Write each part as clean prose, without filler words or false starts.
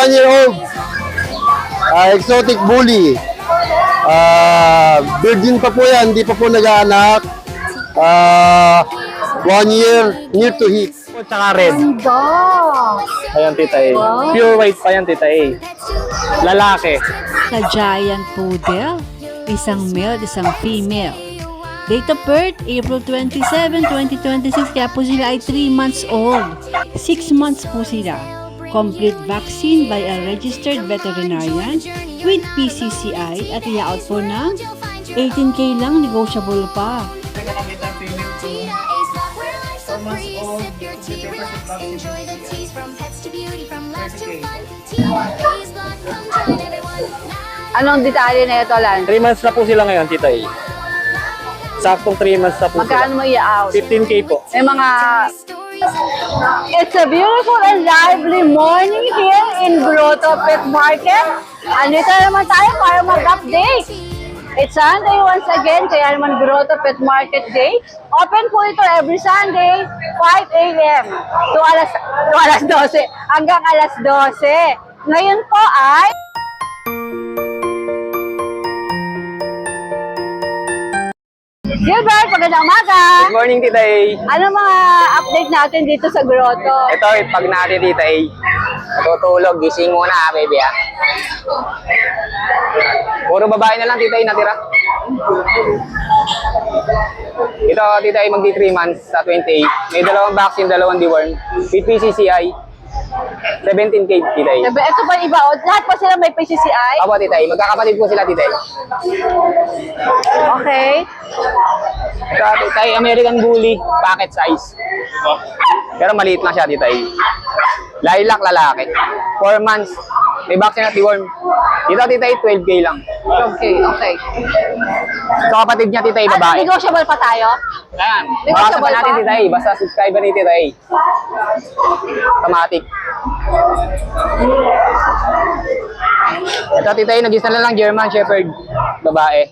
1-year-old. Exotic bully. Virgin pa po yan, hindi pa po nag-aanak. 1 year, near to hit. Tsaka red. Ganda! Ayan, tita A. Wow. Pure white pa yan, tita A. Lalaki. Sa giant poodle, isang male, isang female. Date of birth, April 27, 2026, kaya po sila ay 3 months old. 6 months po sila. Complete vaccine by a registered veterinarian with PCCI at i-out po ng 18K lang, negotiable pa. Anong detalye na ito, Lan? 3 months na po sila ngayon, tita A. Saktong 3 months na po Magkano sila. mo i-out? 15K po. May mga... It's a beautiful and lively morning here in Grotto Pet Market. Andito naman tayo para mag-update. It's Sunday once again, kaya naman Grotto Pet Market Day. Open po ito every Sunday, 5 a.m. to alas 12, hanggang alas 12. Ngayon po ay... Gilbert, magandang umaga! Good morning, tita A. Ano mga update natin dito sa Grotto? Ito, pag natin, tita A. Natutulog, gising muna, baby, ha. Puro babae na lang, tita A, natira. Ito, tita A, magdi 3 months sa 28. May 2 vaccine, 2 deworm. With PCCI. 17K, tita A. Ito pa iba, o, lahat po sila may PCCI? Apo, tita A. Magkakapatid po sila, tita A. Okay. Ito, tita A, American Bully, packet size. Pero maliit na siya, tita A. Lilac, lalaki. 4 months. May vaccine at deworm. Dito, tita A, 12K lang. Okay, okay. Ito, kapatid niya, tita A, babae. Negotiable pa tayo? Ayan. Negotiable Baka natin, pa? tita A. Basta subscriber ni tita A. Automatic. Ito, tita A, nag-isa na lang German Shepherd. Babae.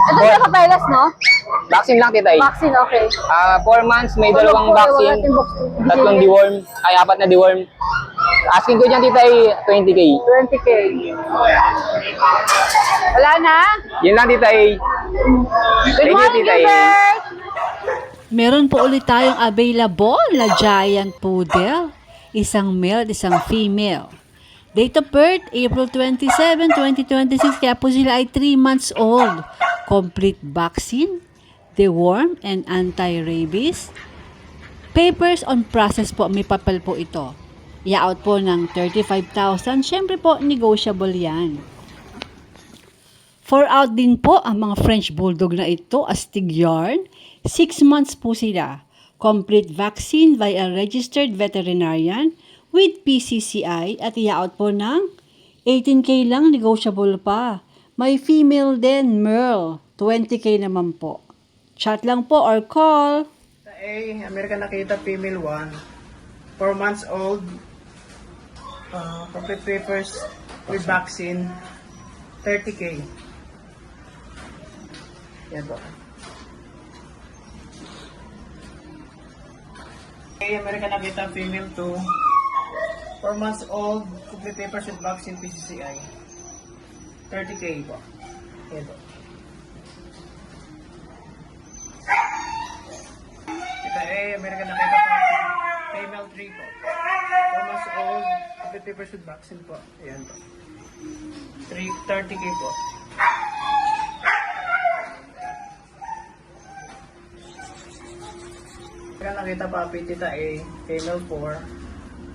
Ito sila papelas, no? Vaccine lang, tita A. Vaccine, okay. 4 months, may 2 vaccine. 3 deworm. Ay, 4 na deworm. Asking ko dyan, tita A, 20K. 20K. Wala na? Yun lang, tita A. Good Thank you, morning, tita A. Gilbert! Meron po ulit tayong available na giant poodle. Isang male, isang female. Date of birth, April 27, 2026, kaya po sila ay 3 months old. Complete vaccine, deworm, and anti-rabies. Papers on process po, may papel po ito. I-out po ng 35,000. Siyempre po, negotiable yan. For out din po ang mga French Bulldog na ito, Astig Yarn. 6 months po sila. Complete vaccine by a registered veterinarian with PCCI at i-out po ng 18K lang, negotiable pa. May female din, Merle. 20K naman po. Chat lang po or call. A, American Akita female 1, 4 months old, complete papers with vaccine, 30K. Yan po. A, American Akita female 2, 4 months old, complete papers with vaccine, PCCI, 30K po. Yan po. American Akita female 3 po. 4 months old, complete papers with vaccine po. Ayan po. 30K po. American Akita Puppy Tita A, female 4,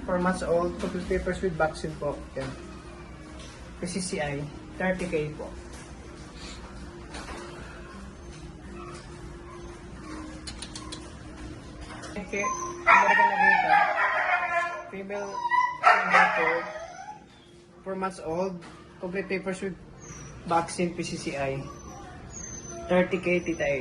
4 months old, complete papers with vaccine po. Ayan. PCCI, 30K po. Okay, American Akita, female 4 months old, complete papers with vaccine, PCCI, 30K, Tita A.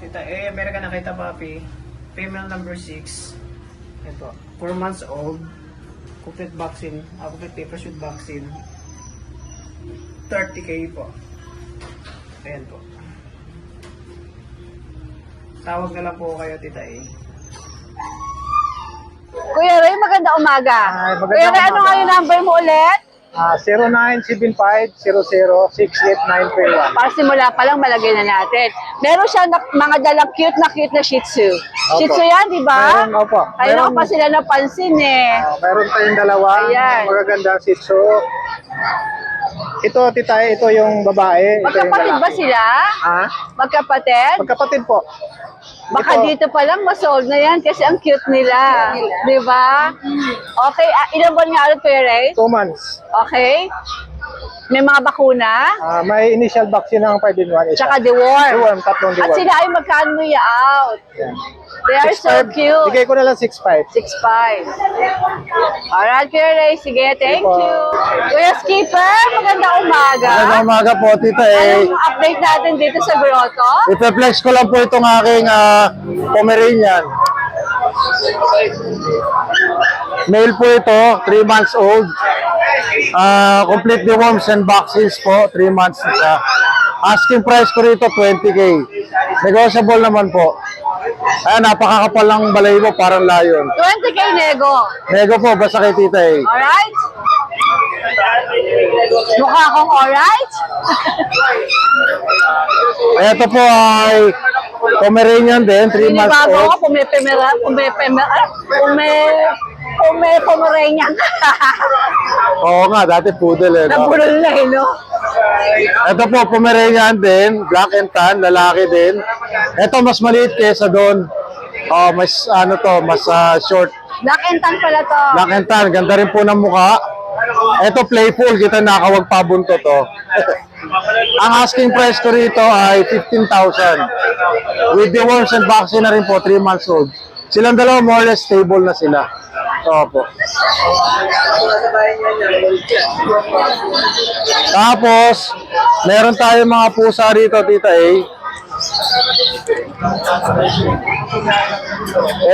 Tita A, American Akita Puppy, female number 6, ito, 4 months old, complete vaccine, complete papers with vaccine, 30K po. Ayan po. Tawag na lang po kayo, Tita A. Kuya Ray, maganda umaga. Ay, magandang Kuya Ray, ano umaga. nga yung number mo ulit? 0975-00-68931. Para simula pa lang, malagay na natin. Meron siya mga dalang cute na Shih Tzu. Shih Tzu yan, di ba? Meron, opo. Kaya ko pa sila napansin eh. Meron tayong dalawa. Ayan. Magagandang Shih Tzu. Ito, Tita A, ito yung babae. Ito yung Magkapatid ba lalaki. sila? Ha? Magkapatid? Magkapatid po. Baka Ito. dito pa lang masolve na yan kasi ang cute nila. Di ba? Okay, ilang buwan nga ulit, Kuya Ray? 2 months. Okay. May mga bakuna. May initial vaccine ng 5-in-1. Tsaka deworm. Deworm, tatlong At deworm. sila ay magkano out. Yan. They are so 6'5". cute. Bigay ko na lang 6'5". 6'5". Alright, Kuya Ray. Sige, thank po. you. Kuya Skipper, magandang umaga. Magandang umaga po, Tita A. Anong update natin dito sa grotto? Ipeflex ko lang po itong aking Pomeranian. Male po ito, 3 months old. Complete deworms and vaccines po, 3 months na siya. Asking price ko rito, 20K. Negotiable naman po. Ayan, napakakapal ng balahibo, parang lion. 20K nego. Nego po, basta kay Tita A. Alright? Mukha akong alright? Ito po ay Pomeranian din, 3 months Binibago old. ako, Pomeranian ka. Oo nga, dati poodle eh. No? Nabulol na eh, no? Ito po, Pomeranian din, black and tan, lalaki din. Ito mas maliit kesa doon. Mas short. Black and tan pala to. Black and tan, ganda rin po ng mukha. Ito playful, kita nakawag pabunto to. Ang asking price ko rito ay 15,000. With the worms and vaccine na rin po, 3 months old. Silang dalawa more or less stable na sila. Opo. Tapos, meron tayong mga pusa rito, Tita A.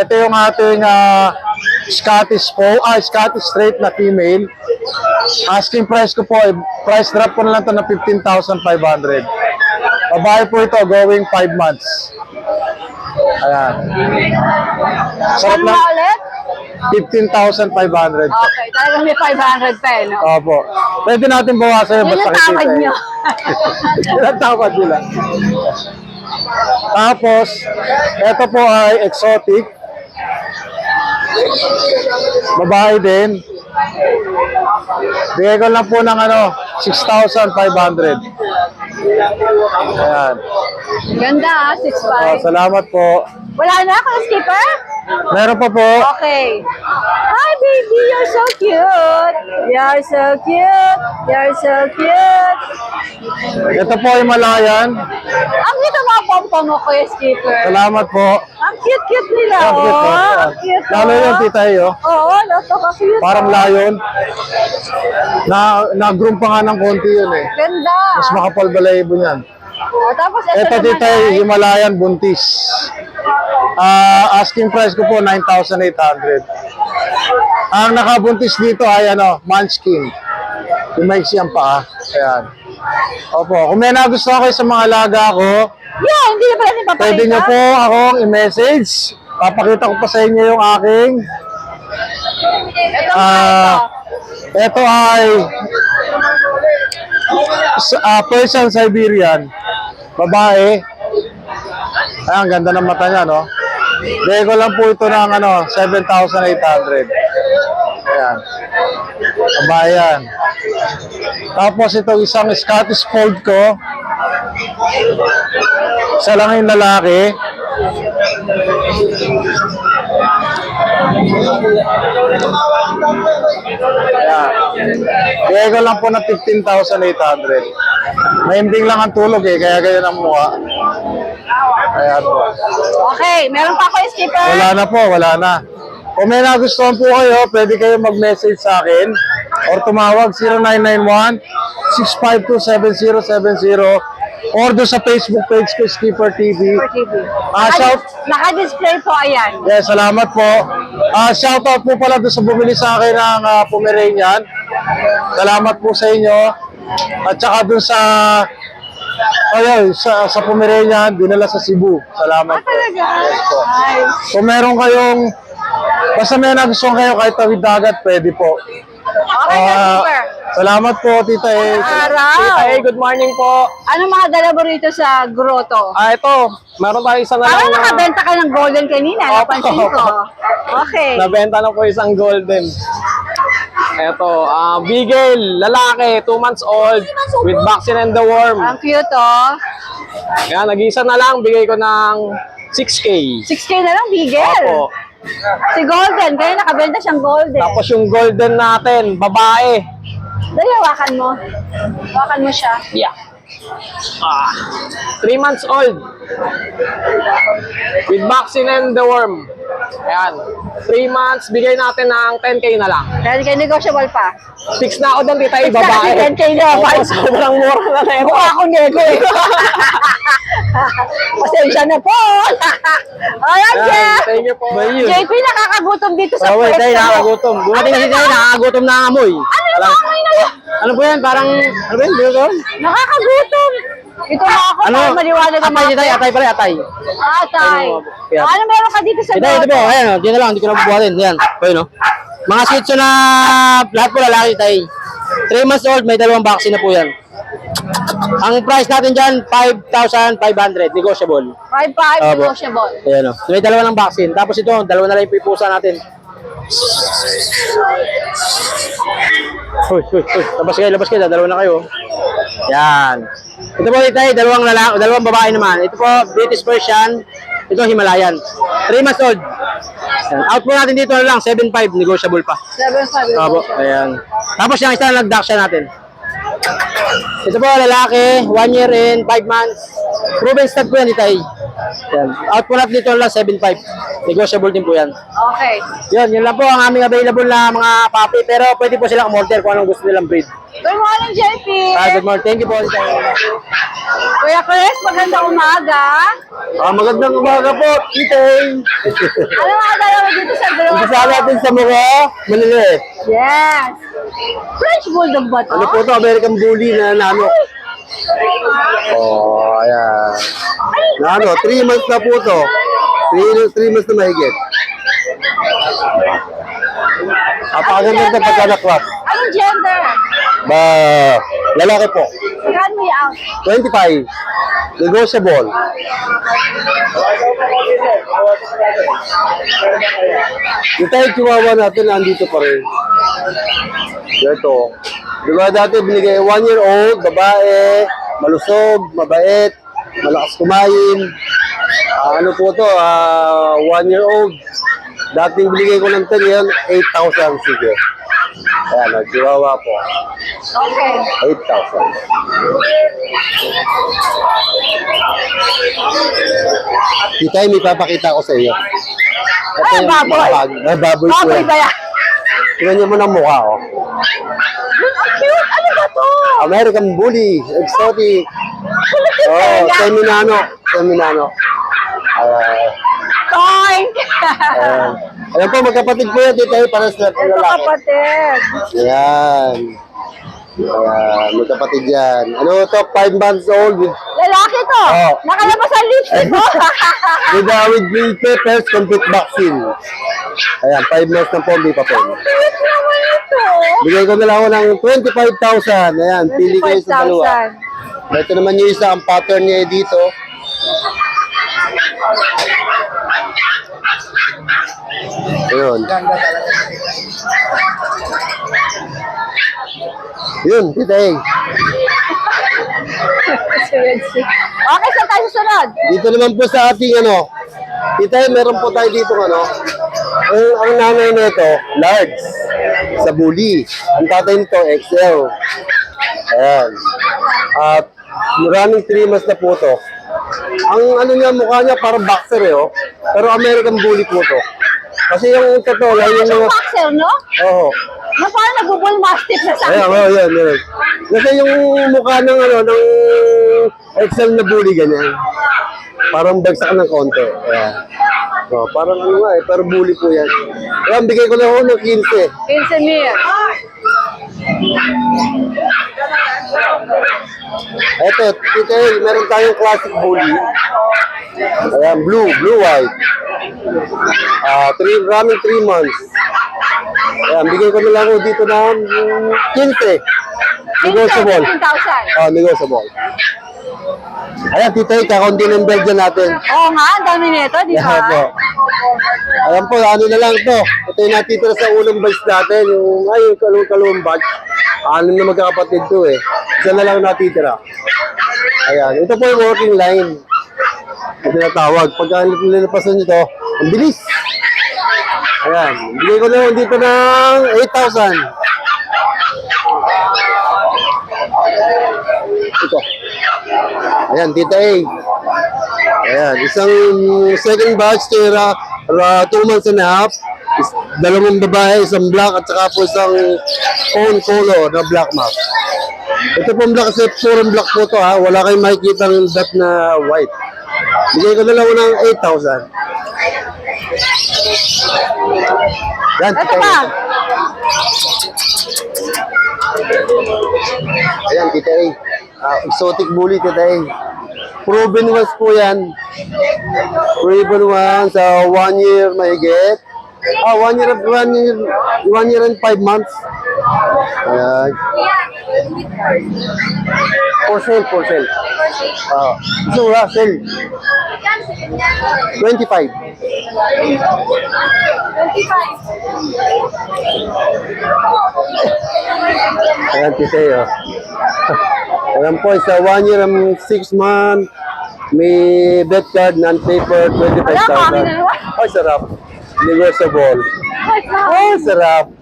Ito yung ating Scottish straight na female. Asking price ko po, price drop ko na lang ito na 15,500. Babae po ito, going 5 months. Ayan. Sarap Ano lang. nga ulit? 15,500. Okay, talagang may 500 pa eh, no? Opo. Pwede natin bawasan yung Yun yung tawad nyo. Yun ang tawad nila. Tapos, ito po ay exotic. Babae din. Bigay ko lang po ng 6,500. Ayan. Ganda ah, 6'5". Salamat po. Wala na, Kuya Skipper? Meron pa po. Okay. Hi, baby. You're so cute. You're so cute. You're so cute. Ito po ay Malayan. Ang cute ang mga pompom mo, Kuya Skipper. Salamat po. Ang cute-cute nila, Ang cute po. oh. Ang cute, Lalo oh. yung tita eh, oh. Oo, napaka-cute. Parang lion. Na-groom pa nga ng konti yun eh. Ganda. Mas makapal balahibo niyan. Oh, tapos ito Ito naman dito ay ay Himalayan buntis. Asking price ko po 9,800. Ang nakabuntis dito ay Munchkin. Yung maiksi ang paa. Ayan. Opo, kung may nagustuhan kayo sa mga alaga ko, yeah, hindi na pala papakita. pwede nyo po akong i-message. Papakita ko pa sa inyo yung aking Ito ito ay Persian Siberian. Babae. Ay, ang ganda ng mata niya, no? Bigay ko lang po ito ng 7,800. Ayan. Babae yan. Tapos itong isang Scottish Fold ko. Isa lang yung lalaki. Ayan. Bigay ko lang po ng 15,800. Mahimbing lang ang tulog kaya ganyan ang mukha. Ayan po. Okay, meron pa ako, Skipper. Wala na po, wala na. Kung may nagustuhan po kayo, pwede kayo mag-message sa akin or tumawag 0991-652-7070 or doon sa Facebook page ko, Skipper TV. Shout, Naka-display po, ayan. yes, salamat po. Shoutout po pala doon sa bumili sa akin ng Pomeranian. Salamat po sa inyo. At saka doon sa Ayun, sa Pomeranian, dinala sa Cebu. Salamat po. Talaga? Yes po. Nice. Kung meron kayong, basta may nagustuhan kayo kahit tawid dagat, pwede po. Okay, super. Salamat po, Tita E. Araw. Hey, good morning po. Ano mga dala mo rito sa grotto? Ito, meron tayo isang Parang nakabenta ka ng golden kanina, napansin ko. Okay. Nabenta na po isang golden. Ito, Beagle, lalaki, 2 months old, with vaccine and the worm. Ang cute, oh. Yan, nag-isa na lang, bigay ko ng 6K. 6K na lang, bigel. Opo. Si Golden, kaya nakabenta siyang Golden. Tapos yung golden natin, babae. Dali, hawakan mo. Hawakan mo siya. Yeah. 3 months old. With vaccine and the worm. Ayan. 3 months, bigay natin ng 10K na lang. Dahil kay negotiable pa. Fix na ako doon, tita, Fix na babae. kasi 10K na, Opo, bye. sobrang mura na ito. Mukha ako nego eh. Pasensya na po. Alright, Ayan, Jeff. thank you po. JP, nakakagutom dito sa Oh, wait, pwesto. tayo nakakagutom. Dumating kasi tayo, nakakagutom na ang amoy. Ano yung amoy na yun? Ano po yan? Parang, ano ba yun? Dito? Nakakagutom. Ito na ako para maliwanag ang Atay, atay, atay pala, atay. Atay. Yan. Ano meron ka dito sa Ito, ito po, grotto? ayan, dito na lang, hindi ko na bubuhatin. Yan, ayun, no? Mga shih tzu na lahat po lalaki tayo. 3 months old, may 2 vaccine na po yan. Ang price natin dyan, 5,500, negotiable. 5-5 Opo. negotiable. Ayan, no? May 2 ng vaccine. Tapos ito, 2 na lang yung pusa natin. Uy, labas kayo, 2 na kayo. Yan. Ito po tayo, 2 lalaki, 2 babae naman. Ito po, British Persian. Ito, Himalayan. 3 months old. Yan. Out po natin dito na lang, 7.5, negotiable pa. 7-5 Opo, negotiable. ayan. Tapos yung isa na nag-daksya natin. Ito po, lalaki, 1 year and 5 months. Proven stud po yan, itay. Yan. Out po natin dito na lang, 7.5. Negotiable din po yan. Okay. Yun lang po ang aming available na mga puppy. Pero pwede po silang umorder kung anong gusto nilang breed. Good morning, JP. Good morning. Thank you po. Kuya Chris, magandang umaga. Magandang umaga po, Tita E. Ano mga dala mo dito sa grotto? Umpisa natin sa mga maliliit. Yes. French Bulldog ba to? Ano po ito? American Bully na nano. Oh, ayan. Nano, 3 months na po ito. 3 months na mahigit. Apakaganda sa pagkanakwat. Anong gender? Lalaki po. Cut me out. 25. Negotiable. Yung tayo chihuahua natin, nandito pa rin. Ito. Diba dati binigay 1 year old, babae, malusog, mabait, malakas kumain. Ano po to, 1 year old. Dating binigay ko ng 10 yan, 8,000 sige. Ayan, nag-chihuahua po. Okay. 8,000. Tita, may papakita ko sa iyo. Ito Ay, yung baboy. baboy po Baboy yan. ba yan? Tingnan niyo mo ng mukha, oh. Yun, ang cute. Ano ba to? American Bully, exotic. Kulit yung Oh, tenga. seminano. Seminano. Toink. Ayan po, magkapatid po yan. Dito para sa Ito lalaki. kapatid. Ayan. Ayan, magkapatid yan. Ano to, 5 months old with Lalaki to. Oh. Nakalabas ang lipstick mo. with green peppers, complete vaccine. Ayan, 5 months na po, hindi pa po. Cute naman ito. Bigay ko na lang ako ng 25,000. Ayan, pili kayo sa dalawa. 25,000. Ito naman yung isa, ang pattern niya dito. Ayun. Yun, Tita E. Okay, saan tayo susunod? Dito naman po sa ating ano, Tita E, meron po tayo dito ano, ang nanay nito, large, sa bully. Ang tatay nito, XL. Ayan. At maraming 3 months na po to. Ang ano niya, mukha niya parang boxer eh, oh. Pero American Bully po to. Kasi yung totoo, Ano yung siyang mga, boxer, no? oo. Na parang nagbubull mastiff na sa Ayan, oh, yan, yan. Kasi yung mukha ng ano, ng XL na bully, ganyan. Parang bagsak ng konti. Ayan. Oh, parang ano nga eh, pero bully po yan. Ayan, bigay ko na ako ng 15. 15 mil. Ito, ito meron tayong classic bully. Ayan, blue white. Running 3 months. Ayan, bigay ko na lang ho dito ng 15. Negotiable. 15,000. Negotiable. Ayan, tita, kakaunti ng Belgian natin. Oo nga, ang dami nito, di ba? Ayan po. Ayan po, ano na lang to. Ito yung natitira sa unang batch natin. Yung kalawang batch. 6 na magkakapatid to eh. Isa na lang natitira. Ayan, ito po yung working line. Ito tinatawag. Pagka nilipasan nyo to, ang bilis. Ayan, bigay ko na lang dito ng 8,000. Ito. Ayan, tita A. Ayan, isang second batch tira 2 months and a half. Dalawang babae, isang black at saka po isang phone color na black mark. Ito pong black kasi purong black po to ha. Wala kayong makikita ng dot na white. Bigay ko na lang ng 8,000. Yan, Ito pa. Ayan, tita A. Exotic bully, tita A. Proven ones po yan. Proven ones, 1 year mahigit. 1 year and 5 months. Ayan. For sale. So, sale. 25. Ayan, tita A. Ayan po, isa 1 year and 6 months. May bet card, non-paper, 25,000. Ay, sarap. Negotiable. Ay, sarap.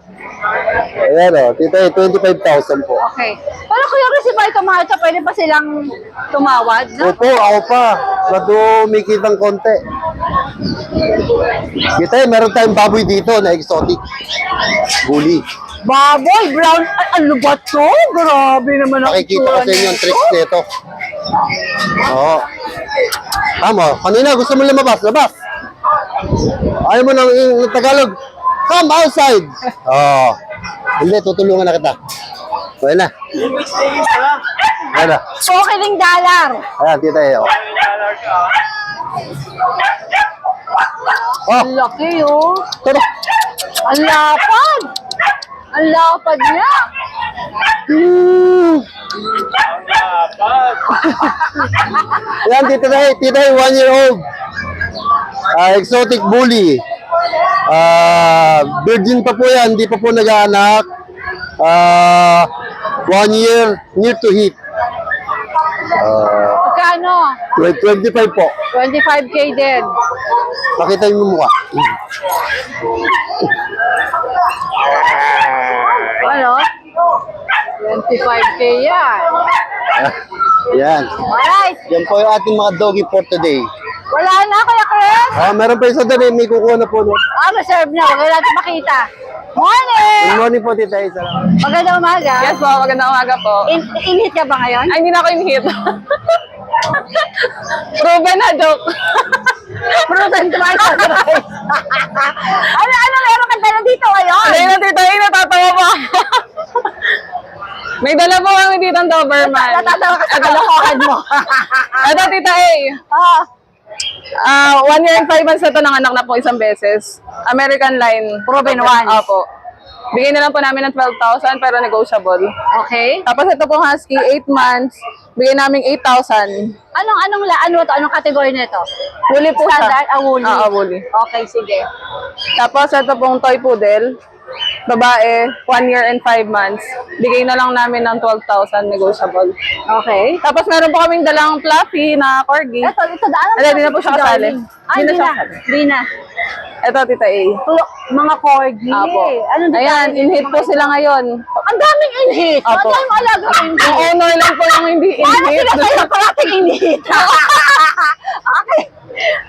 Ayan o, tita, 25,000 po. Okay. Pero kuya Chris, ba ito mga ito, pwede pa silang tumawad? No? Opo, ako pa. Bago may kitang konti. Kita, meron tayong baboy dito na exotic. Bully. Baboy, brown, ano ba to? Grabe naman ang Makikita ko sa inyo ang tricks nito. Oo. Tama. Kanina, gusto mo lumabas. Labas. Ayaw mo ng Tagalog. Come outside. Oo. Hindi, tutulungan na kita. Ayan na. Ayan na. Pokiling dollar. Ayan, tita eh. Oh, Ang laki oh. tara. Ang lapad. Ang lapad niya. Ayan, tita eh, 1 year old. Exotic bully. Virgin pa po yan, hindi pa po nag-aanak. 1 year, near to hit. Magkano? 25 po. 25K din. Pakita yung mukha. Ano? 25K yan. Yan. Alright. Yan po yung ating mga doggy for today. Wala na, Kuya Chris. Meron pa isa doon, may kukuha na po. No? Reserve na. Huwag natin makita. Morning! Good morning po, tita Isa. Magandang umaga. Yes po, magandang umaga po. Inhit ka ba ngayon? Ay, hindi na ako in-hit. Proven na, joke. Proven twice on rice. Ano, meron ka dala dito ngayon? Hindi na, tita, natatawa pa. May dala po kami dito ng Doberman. Natatawa ka sa kalokohan mo. Ito, tita A. 1 year and 5 months na ito, nanganak na po isang beses. American line. Proven ones. Opo. Bigay na lang po namin ng 12,000 pero negotiable. Okay. Tapos ito pong husky, 8 months. Bigay namin 8,000. Anong kategory nito? Woolly po siya. Standard? Woolly. Woolly. Okay, sige. Tapos ito pong toy poodle. Babae, 1 year and 5 months. Bigay na lang namin ng 12,000 negotiable. Okay. Tapos meron po kaming dalang fluffy na corgi. Ito, daan. Hindi na po siya kasali. Hindi siya na. kasali. Hindi na. Ito, tita A. Mga corgi. Apo. Anong detalye? Ayan, in-hit po sila ngayon. Ang daming in-hit. Ang Apo. daming alaga in-hit. Yung owner lang po yung hindi Paano in-hit. sila kayo parating in-hit? Okay.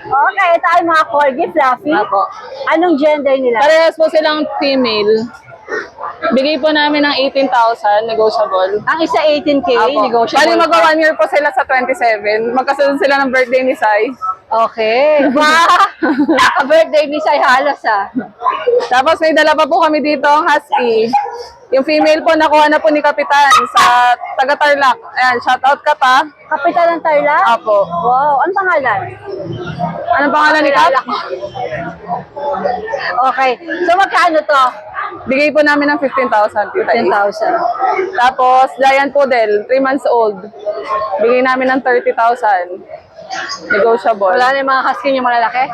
Okay, ito ay mga corgi, fluffy. Apo. Anong gender nila? Parehas po silang female. Bigay po namin ng 18,000, negotiable. Ang isa 18K, Apo. negotiable. Bali mag 1 year po sila sa 27. Magkasunod sila ng birthday ni Sai. Okay. Wow! Naka-birthday ni Sai halos ah. Tapos may dala pa po kami dito, husky. Yung female po, nakuha na po ni Kapitan sa taga-Tarlac. Ayan, shoutout ka pa. Kapitan ng Tarlac? Apo. Wow, anong pangalan? Anong pangalan ni Kap? Kilala ko. Okay. So, magkano to? Bigay po namin ng 15,000. Tita E. 10,000. Tapos, Giant Poodle, 3 months old. Bigay namin ng 30,000. Negotiable. Wala na yung mga husky niyo malalaki?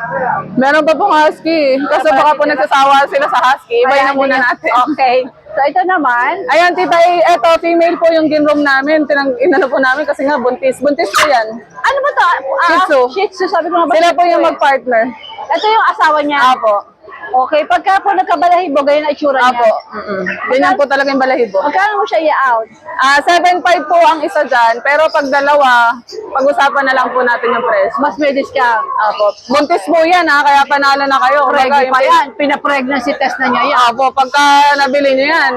Meron pa pong husky. Kasi baka po nagsasawa sila sa husky. Ibay na muna natin. Okay. So, ito naman, Ayan, Tita E, eto, female po yung ginroom namin. Inano po namin kasi nga buntis. Buntis po yan. ano ba to? Shih Tzu. Shih Tzu, sabi ko nga ba? Sila Shih po Tzu yung eh. mag-partner. Ito yung asawa niya? Apo. Okay, pagka po nagkabalahibo, ganyan ang itsura niya. Apo. Ganyan po talaga yung balahibo. Magkano mo siya i-out? 7.5 po ang isa dyan. Pero pag dalawa, pag-usapan na lang po natin yung price. Mas may discount. Apo. Buntis po yan ha, kaya panalo na kayo. Kumbaga, Pregnant pa yan. Pina-pregnancy test na niya yan. Apo, pagka nabili nyo yan,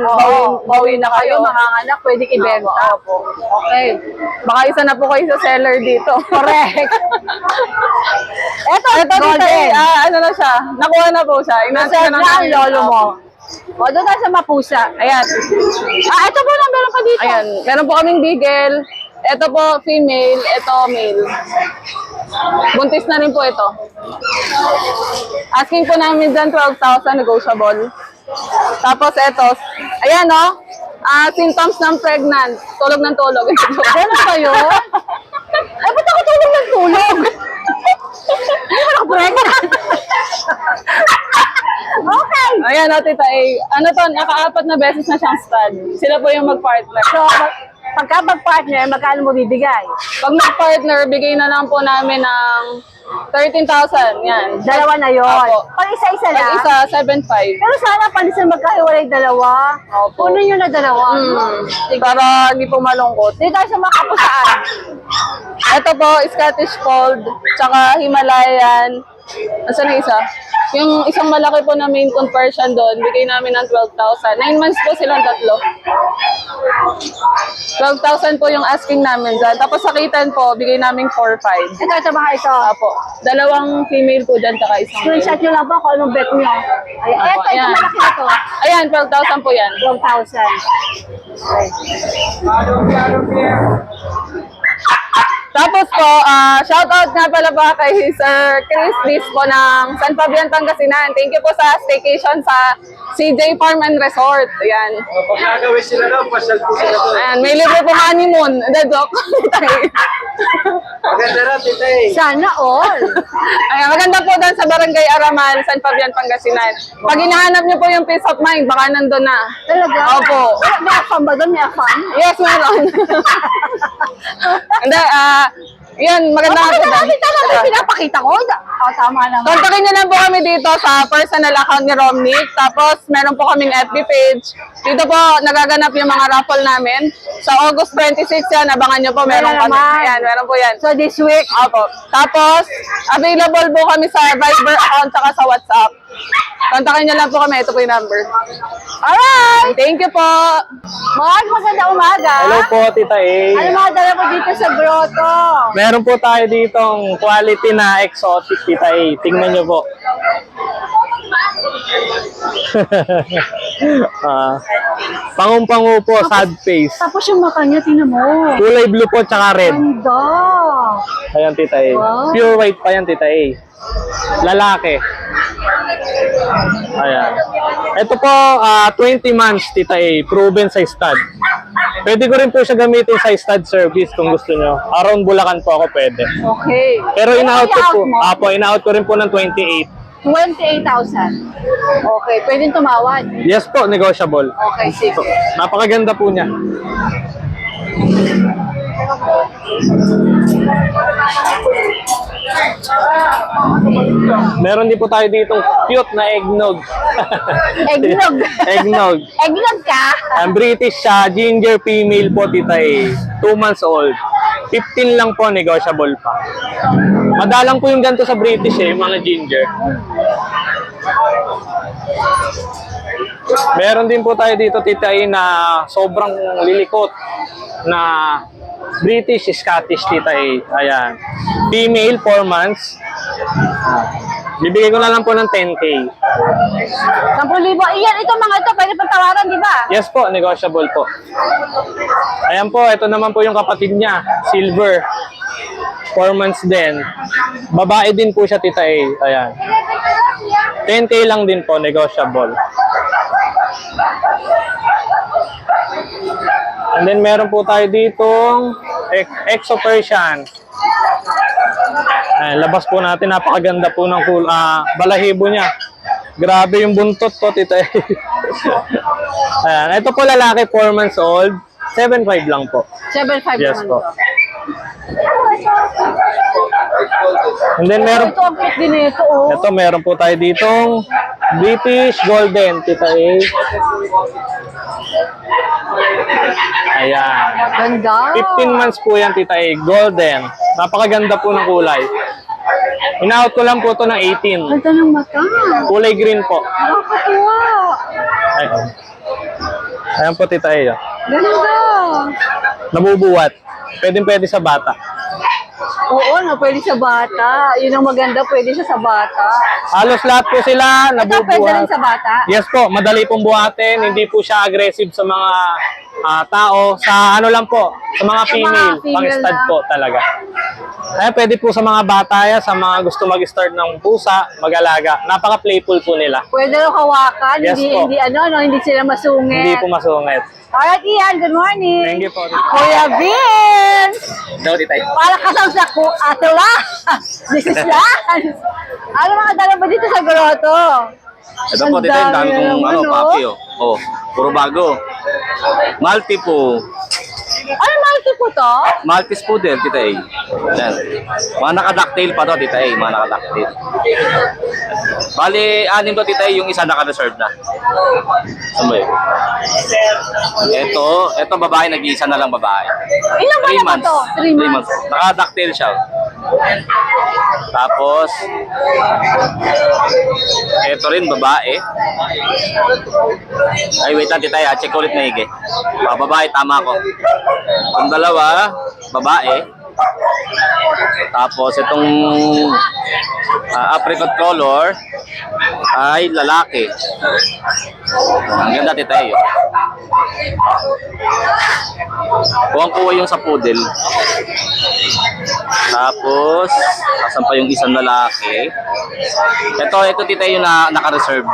bawi na kayo. Mga anak, pwede ibenta. Apo. Okay. Baka isa na po kayo sa seller dito. Correct. Ito, Ito dito golden. ano na siya, nakuha na po siya. Nasa na ang lolo mo. O, doon tayo sa mapusa. Ayan. Ito po lang meron pa dito. Ayan. Meron po kaming beagle. Ito po female, ito male. Buntis na rin po ito. Asking po namin dyan 12,000 negotiable. Tapos ito, ayan o. Symptoms ng pregnant. Tulog ng tulog. Ganun ba yun? Ay, ba't ako tulog ng tulog? Hindi mo nakapregnant. Okay. Ayan o, Tita A. Ano to, naka-4 na beses na siyang stud. Sila po yung mag-partner. So, pagka mag-partner, magkano mo bibigay? Pag mag-partner, bigay na lang po namin ng 13,000. Yan. Dalawa na yun. Apo. Pag isa-isa Pag na. isa, 7.5. Pero sana palisan magkahiwalay dalawa. Opo. Puno nyo na dalawa. Para hindi po malungkot. Dito tayo sa mga kapusaan. Ito po, Scottish Fold, tsaka Himalayan. Nasaan na isa? Yung isang malaki po na main conversion doon, bigay namin ng 12,000. 9 months po silang tatlo. 12,000 po yung asking namin dyan. Tapos sakitan po, bigay namin 4,500. Ito mga ito. Apo. Dalawang female po dyan, tsaka isang male. Screenshot nyo lang po kung anong bet nyo. Ay, Apo, ito ayan. malaki na to. Ayan, 12,000 po yan. 12,000. Tapos po, shoutout nga pala pa kay Sir Chris Diz po ng San Fabian, Pangasinan. Thank you po sa staycation sa CJ Farm and Resort. Ayan. Pag nagawin sila daw, pasyal po sila doon. Ayan, may libre po honeymoon. The joke. Maganda na, Tita E. Sana all. Ayan, maganda po doon sa Barangay Araman, San Fabian, Pangasinan. Pag hinahanap niyo po yung peace of mind, baka nandun na. Talaga? Opo. May afam ba doon? May afam? Yes, meron. Hindi, yan, maganda nga po doon. May pinapakita ko. Tama naman. Kontakin niyo lang po kami dito sa personal account ni Romnick. Tapos, meron po kaming FB page. Dito po, nagaganap yung mga raffle namin. Sa August 26 yan, abangan niyo po. Meron Meron kami. naman. Ayan, meron po yan. So this week, Opo. Tapos, available po kami sa Viber account saka sa WhatsApp. Kontakin niyo lang po kami. Ito po yung number. Alright! Thank you po! Mark, maganda umaga. Hello po, Tita E. Ano mga dala mo dito sa grotto? Meron po tayo ditong quality na exotic, Tita E. Tingnan nyo po. Pangung-pangu po, sad face. Tapos yung mata niya, tingnan mo. Kulay blue po, tsaka red. Ganda. Ayan, Tita E. Wow. Pure white pa yan, Tita E. Lalaki. Ayan. Ito po, 20 months, Tita E. Proven sa stud. Pwede ko rin po siya gamitin sa stud service kung gusto nyo. Around Bulacan po ako pwede. Okay. Pero in-out ko po, mo? in-out ko rin po ng 28. 28,000. Okay, pwedeng tumawad. Yes po, negotiable. Okay, sige. Napakaganda po niya. Meron din po tayo ditong cute na eggnog. Eggnog. Eggnog. Eggnog ka? Ang British siya, ginger female po, Tita E. 2 months old. 15 lang po, negotiable pa. Madalang po yung ganito sa British yung mga ginger. Meron din po tayo dito, Tita E, na sobrang lilikot na British Scottish, Tita E. Ayan. Female, 4 months. Bibigay ko na lang po ng 10K. 10,000. Iyan, ito mga ito, pwede pagtawaran, di ba? Yes po, negotiable po. Ayan po, ito naman po yung kapatid niya, Silver. 4 months din. Babae din po siya, Tita A. Ayan. 10K lang din po, negotiable. And then meron po tayo ditong Exo Persian. Ayan, labas po natin, napakaganda po ng balahibo niya. Grabe yung buntot ko, Tita A. Ayan, ito po lalaki, 4 months old. 7.5 lang po. 7,500 Yes naman po. ito. And then meron Ito, ang cute din ito, oh. ito, meron po tayo ditong British Golden, Tita A. Ayan. Ganda. 15 months po yan, Tita A. Golden. Napakaganda po ng kulay. In-out ko lang po ito ng 18. Ganda ng mata. Kulay green po. Nakakatuwa. Ayan. Ayan po, Tita A. oh. Ganda. Nabubuwat. Pwede sa bata. Oo, no, pwede sa bata. Yun ang maganda, pwede siya sa bata. Halos lahat po sila Ito, pwede rin nabubuhat. sa bata. Yes po, madali pong buhatin. Hindi po siya aggressive sa mga tao. Sa ano lang po, sa mga Sa mga female. female Pang-stud na. po talaga. Kaya pwede po sa mga bata yan, sa mga gusto mag-start ng pusa, mag-alaga. Napaka-playful po nila. Pwede rin hawakan, Yes po. hindi sila masungit. Hindi po masungit. Alright, Ian, good morning. Thank you po. Kuya Vince! Ito, Tita. Para kasang sa Ate Lance! This is Lance! Ano mga dala ba dito sa grotto? Ito po, dito yung dami kong papi, oh. Oh, puro bago. Malti po. Ano multi po to? Maltese poodle, Tita A. Yan. Mga naka-ducktail pa to, Tita A. Mga naka-ducktail. Bali, 6 to, Tita A. Yung isa naka-reserve na. Ano ba yun? Ito babae, nag-iisa na lang babae. Ilang 3 buwan na ba months. to? 3 3 months. months. Naka-ducktail siya. Tapos, ito rin, babae. Ay, wait lang, Tita A. Check ulit na higi. Babae, tama ko. Itong dalawa, babae. Tapos itong apricot color ay lalaki. Ang ganda, Tita A. Kuwang-kuwa yung sa poodle. Tapos, asan pa yung isang lalaki? Ito, Tita A, yung naka-reserve.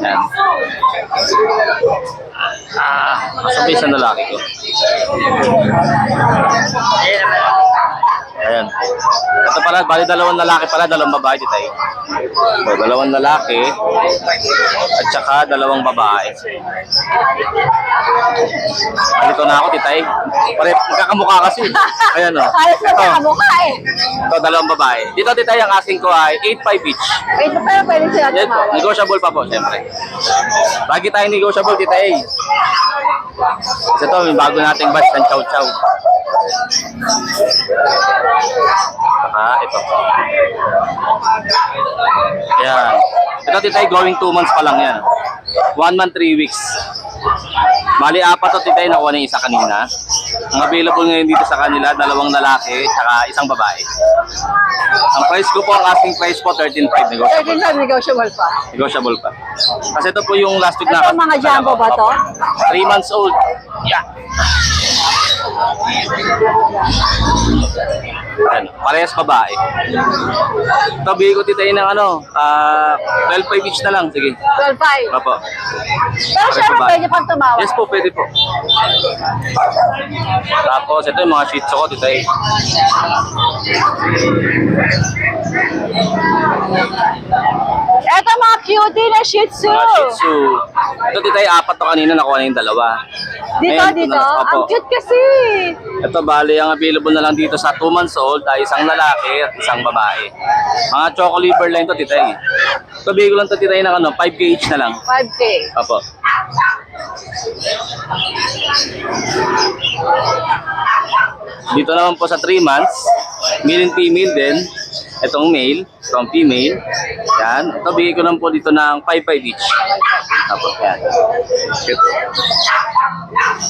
Yan. Asan pa isang lalaki ko? Ayan. Ito pala, bali 2 lalaki pala, 2 babae, Tita A. So, 2 lalaki at saka 2 babae. Alito na ako, Tita A. Pare, magkakamukha kasi. Ayan, o. Ayos na sa kamukha eh. Ito, 2 babae. Dito, Tita A, ang asking ko ay 8.5 each. Ito pero pwede sila Yan po, tumawag. negotiable pa po, siyempre. Lagi tayong negotiable, Tita A. Kasi ito, may bago nating batch ng chow chow. Ito. Yan. Ito, Tita A, going 2 months pa lang yan. 1 month, 3 weeks. Mali 4 to, Tita A, nakuha na yung isa kanina. Ang available ngayon dito sa kanila, 2 lalaki, tsaka 1 babae. Ang price ko po, ang asking price po, 13.5. Negotiable. 13 negotiable pa. Negotiable pa. Kasi ito po yung last week na. Ito mga jumbo ba to? 3 months old. Yeah. Ayan, parehas babae. Ito, bigay ko, Tita A, ng 12.5 each na lang. Sige. 12.5. Opo. Pero syempre babae. pwede pang tumawag. Yes po, pwede po. Tapos, ito yung mga shih tzu ko, Tita A. Ito mga cutie na Shih Tzu. Mga shih tzu. Ito, Tita A, 4 to kanina, nakuha na yung 2. Dito, Ayan, dito. opo. Ang cute kasi. Ito, bali, ang available na lang dito sa 2 months old ay 1 lalaki at 1 babae. Mga choco liver line to, Tita A. Ito, bigay ko lang to, Tita A, ng 5K each na lang. 5K. Opo. Dito naman po sa 3 months, male and female din. Itong male, itong female. Yan. Ito, bigay ko lang po dito ng 5-5 each. Tapos yan. Cute.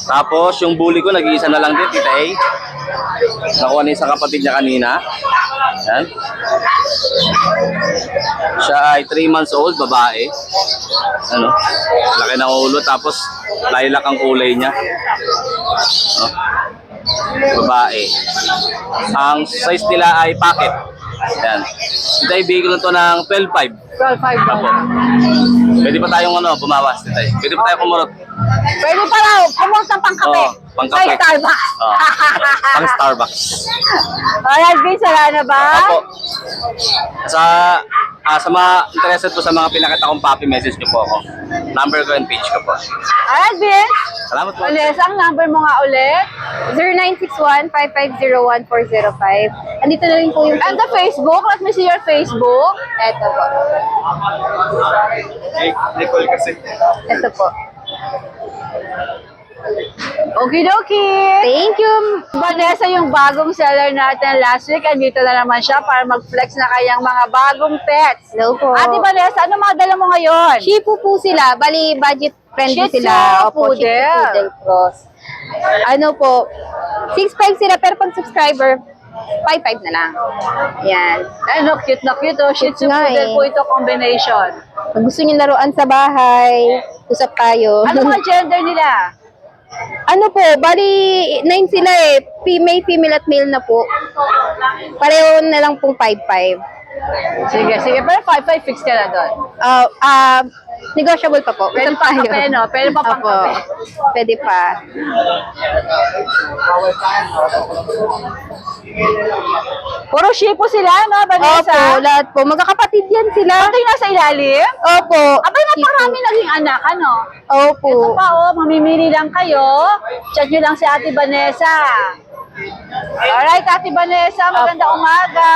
Tapos yung bully ko, nag-iisa na lang din, Tita A. Nakuha na yung sa kapatid niya kanina. Yan. Siya ay 3 months old, babae. Ano? Laki ng ulo, tapos lilac ang kulay niya. No? Babae. Ang size nila ay pocket. Yan. Ito ay bigay ko lang to ng 12.5. 12.5 Apo. Pwede pa tayong bumawas. Pwede pa tayong kumurot. Pwede pa raw, kumot ng pangkape. Oo, pangkape. Sa Starbucks. Oo. Pang Starbucks. Alright, Vince, wala na ba? Apo. Sa mga interested po sa mga pinakita kong papi, message niyo po ako. Number ko and page ko po. Alright, Vince. Salamat po. Ulit, ang number mo nga ulit. 0961-550-1405. Andito na rin po yung... And the Facebook, let me see your Facebook. Eto po. Nicole kasi. Ito po. Okidoki! Thank you! Vanessa, yung bagong seller natin last week, andito na naman siya para mag-flex na kayang mga bagong pets. Hello po. Ate Vanessa, ano mga dala mo ngayon? Shih Tzu po sila. Bali, budget friendly Shih Tzu sila. Opo, Poodle. Shih Tzu Poodle Cross. Ano po, 6'5 sila pero pag subscriber, 5'5 na lang. Yan. Ano, cute na cute oh. Shih Tzu Nga Poodle eh. po ito combination. Pag gusto niyo laruan sa bahay, usap tayo. Ano mga gender nila? Ano po, bali, 9 sila eh. Female at male na po. Pareho na lang pong 5'5. Sige, sige. Pero 5'5 fix ka na doon. Negotiable pa po. Pwede Usap pa tayo. kape, no? Pwede pa pang Opo. kape. Pwede pa. Puro Shih Tzu sila, no, Vanessa? Opo, lahat po. Magkakapatid yan sila. Ito yung nasa ilalim? Opo. Abay, naparami naging anak, ano? Opo. Ito pa, oh, mamimili lang kayo. Chat nyo lang si Ate Vanessa. Alright, Ate Vanessa, magandang umaga.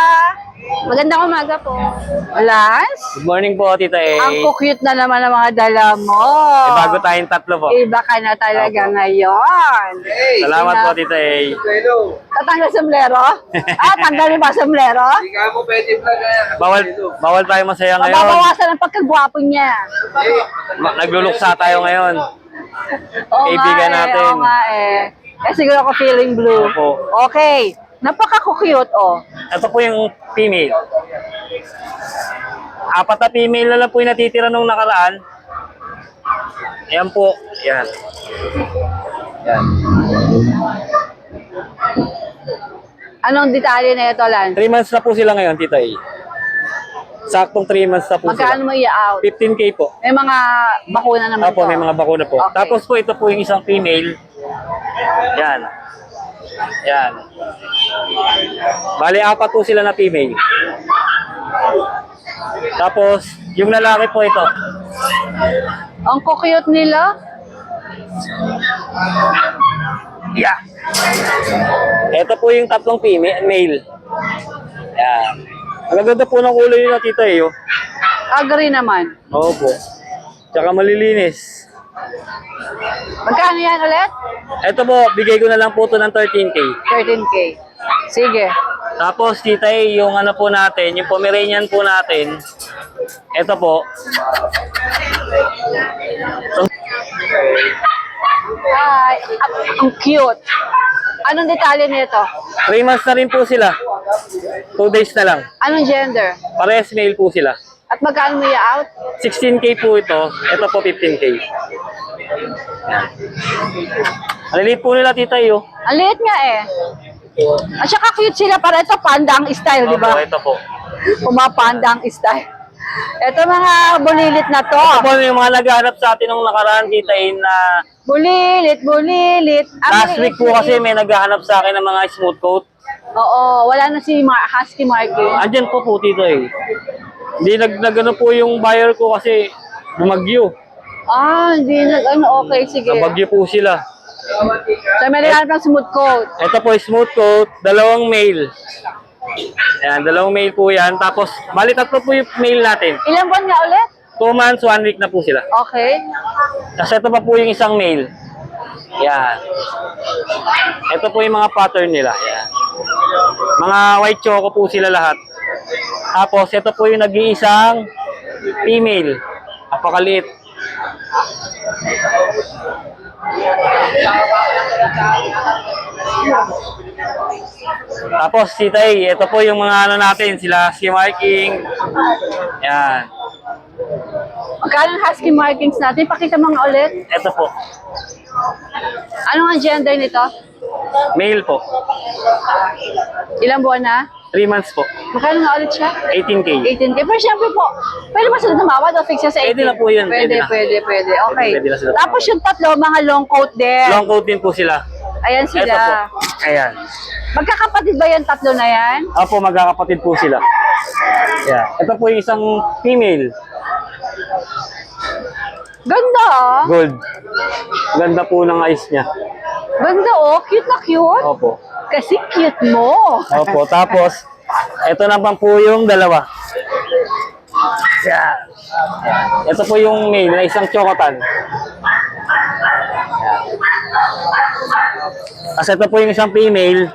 Magandang umaga po. Lance, Good morning po, Tita A. ang cute na naman ng mga dala mo. Bago tayong tatlo po. Iba ka na talaga ngayon. Salamat po, Tita A. Tatanggal sombrero? Tanggalin ba sombrero? Bawal tayo masaya ngayon. Mababawasan ang pagkagwapo niya. Nagluluksa tayo ngayon. Oo Kaibigan nga natin. Oo nga eh. Siguro ako feeling blue. Opo. Okay. Napaka-cute, oh. Ito po yung female. 4 na female na lang po yung natitira nung nakaraan. Ayan po. Yan. Yan. Anong detalye na ito, Lance? 3 months na po sila ngayon, Tita A. Saktong 3 months na po Magkano sila. mo i-out? 15K po. May mga bakuna naman Apo, to. may mga bakuna po. Okay. Tapos po, ito po yung isang female. Yan. Yan. Bali, 4 po sila na female. Tapos, yung lalaki po ito. Ang cute nila. Yeah. Ito po yung 3 female, male. Yan. Ang ganda po ng kulay yun na Tita A. Oh. Agree naman. Opo. Tsaka malilinis. Magkano yan ulit? Ito po, bigay ko na lang po ito ng 13K. 13K. Sige. Tapos, Tita A, yung ano po natin, yung Pomeranian po natin, ito po. Ay, ang cute. Anong detalye nito? 3 months na rin po sila. 2 days na lang. Anong gender? Parehas male po sila. At magkano mo i-out? 16K po ito. Ito po 15K. Maliliit po nila, Tita A. Oh. Ang liit nga eh. At saka cute sila para ito pandang style, di ba? Opo, ito po. Pumapandang style. Ito mga bulilit na to. Ito po yung mga naghahanap sa atin nung nakaraan, Tita A, na Bulilit, bulilit. Ang last week po liit-liit. kasi may naghahanap sa akin ng mga smooth coat. Oo, wala na si Husky Market. Andyan po po, Tito A. Hindi nagano po yung buyer ko kasi bumagyo. Hindi okay, sige. Nabagyo po sila. So, may naghanap ng smooth coat. Ito po smooth coat, 2 male. Ayan, 2 male po yan. Tapos, bali 3 po yung male natin. Ilang buwan nga ulit? 2 months, 1 week na po sila. Okay. Tapos ito pa po yung isang male. Yan. Ito po yung mga pattern nila. Yan. Mga white choco po sila lahat. Tapos, ito po yung nag-iisang female. Napakaliit. Tapos, si Tay, ito po yung mga ano natin, sila si Marking. Yan. Magkano ang husky markings natin? Pakita mo nga ulit. Ito po. Ano ang gender nito? Male po. Ilang buwan na? 3 months po. Magkano nga ulit siya? 18K. 18K. Pero syempre po, pwede ba sila tumawad o fix siya sa 18? Pwede na po yun, Pwede, pwede na. pwede. Okay. Pwede na sila Tapos tumawad. yung tatlo, mga long coat din. Long coat din po sila. Ayan Ito po. sila. Ayan. Magkakapatid ba yung tatlo na yan? Opo, magkakapatid po sila. Yeah. Ito po yung isang female. Ganda ah. Gold. Ganda po ng eyes niya. Ganda oh. Cute na cute. Opo. Kasi cute mo. Opo. Tapos, ito naman po yung dalawa. Yeah. Ito po yung male na isang chocotan. Yeah. Kasi ito po yung isang female.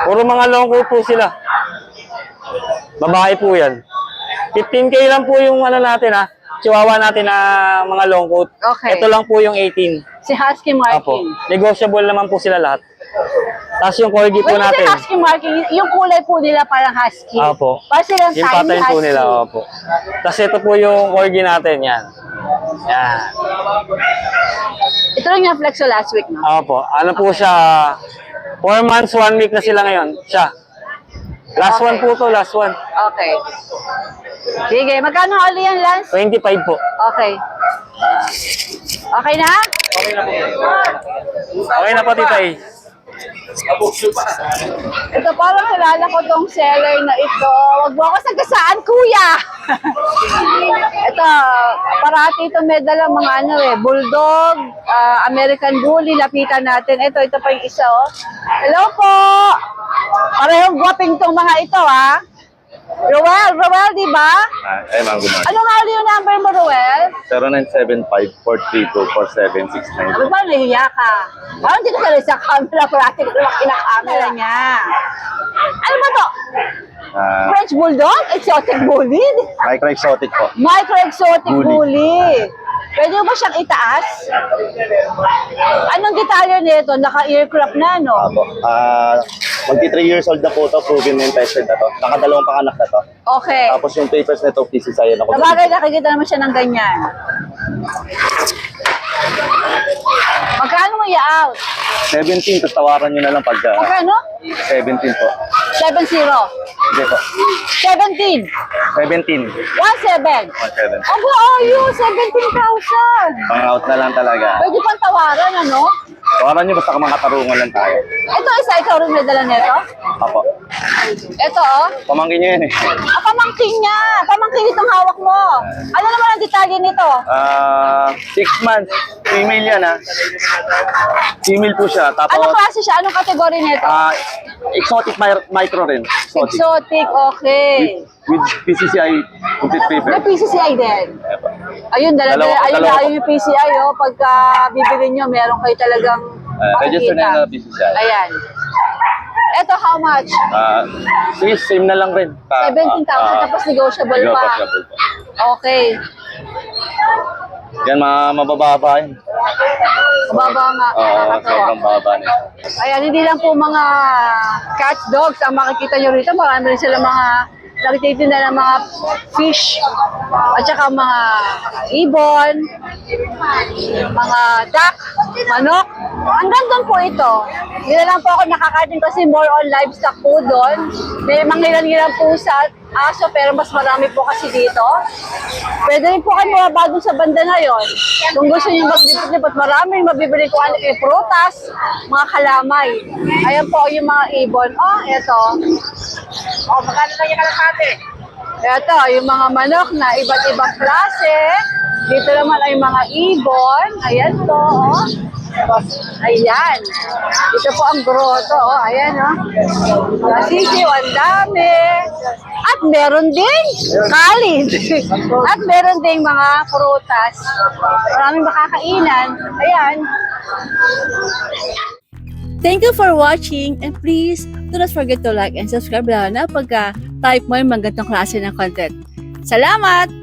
Puro mga long coat po sila. Babae po yan. 15K lang po yung ano natin ha. Chihuahua natin na mga long coat. Okay. Ito lang po yung 18. Si husky Opo. marking. Negotiable naman po sila lahat. Tapos yung corgi po When you natin. say husky marking, yung kulay po nila parang husky. Opo. Parang silang Yung tiny pattern husky. po nila. Opo. Tapos ito po yung corgi natin. Yan. Yan. Ito lang yung flexo last week, no? Opo. Ano po siya? 4 months, 1 week na sila ngayon. Siya. Last Okay. one po to. Last one. Okay. Sige, magkano ulit yan, Lance? 25 po. Okay. Okay na? Okay na po, titay. Ito parang kilala ko tong seller na ito. Huwag mo ako sagasaan, kuya! Ito, parati ito may dalang mga ano bulldog, American Bully, lapitan natin. Ito pa yung isa, oh. Hello po! Parehong guwaping tong mga ito, ha? Roel, di ba? Ay, ma'am, good morning. Ano nga ulit yung number mo, Roel? 0975-432-4769. Ano ba, nahiya ka? Parang hindi ka sa camera, parati ka naman kinakamera niya. Ano ba to? French Bulldog? Exotic Bully? Micro-exotic po. Micro-exotic Bully. Bully. Pwede mo ba siyang itaas? Anong detalye nito? Naka-earcraft na, no? Apo. Magti 3 years old na po ito, proven and tested na to. Nakadalawang panganak na to. Okay. Tapos yung papers nito, PCCI na ko. Sabagay, nakikita naman siya ng ganyan. Magkano mo i-out? 17, tapos tawaran nyo na lang pagka Magkano? 17 po. 7-0. Hindi po. 17. 17. 1-7. 17. Abo, ayun, 17,000. Pang-out na lang talaga. Pwede pang tawaran, ano? Tawaran nyo, basta mga tarungan lang tayo. Ito isa, ikaw rin may dala nito? Apo. Ito, oh. Pamangkin nyo yan eh. Pamangkin niya. Pamangkin itong hawak mo. Ano naman ang detalye nito? 6 months. Female yan ha. Female po siya. Tapos, Anong klase siya? Anong kategory nito? exotic micro rin. Exotic. Exotic, okay. With PCCI complete paper. May PCCI din. Ayun, Dalawa. ayun yung PCI, oh. Pagka bibili nyo, meron kayo talagang Register makikita. na yung PCCI. Ayan. Ito, how much? Sige, same na lang rin. 17,000, tapos negotiable pa. Negotiable pa. Okay. Yan, mga mabababa yun. Mababa nga. Oo, Nakakatawa. sobrang baba na. Ayan, hindi lang po mga cats, dogs ang makikita nyo rito. Marami rin sila mga nagtitinda ng mga fish at saka mga ibon, mga duck, manok. Hanggang doon po ito. Hindi na lang po ako nakakatin kasi more on livestock po doon. May mangilan-ngilan po sa aso pero mas marami po kasi dito. Pwede rin po kayo mababa doon sa banda na yon. Kung gusto niyo maglipot-lipot, maraming mabibili ko ano kay prutas, mga kalamay. Ayan po yung mga ibon. Oh, eto. Oh, magkano kanya kalapate? Eto, yung mga manok na iba't ibang klase. Dito naman ay mga ibon. Ayan po, oh. Ayan. Ito po ang grotto, oh. Ayan, oh. Masisiw, ang dami. At meron ding kanin. At meron ding mga prutas. Maraming makakainan. Ayan. Thank you for watching and please do not forget to like and subscribe lalo na pagka type mo yung mga ganitong klase ng content. Salamat!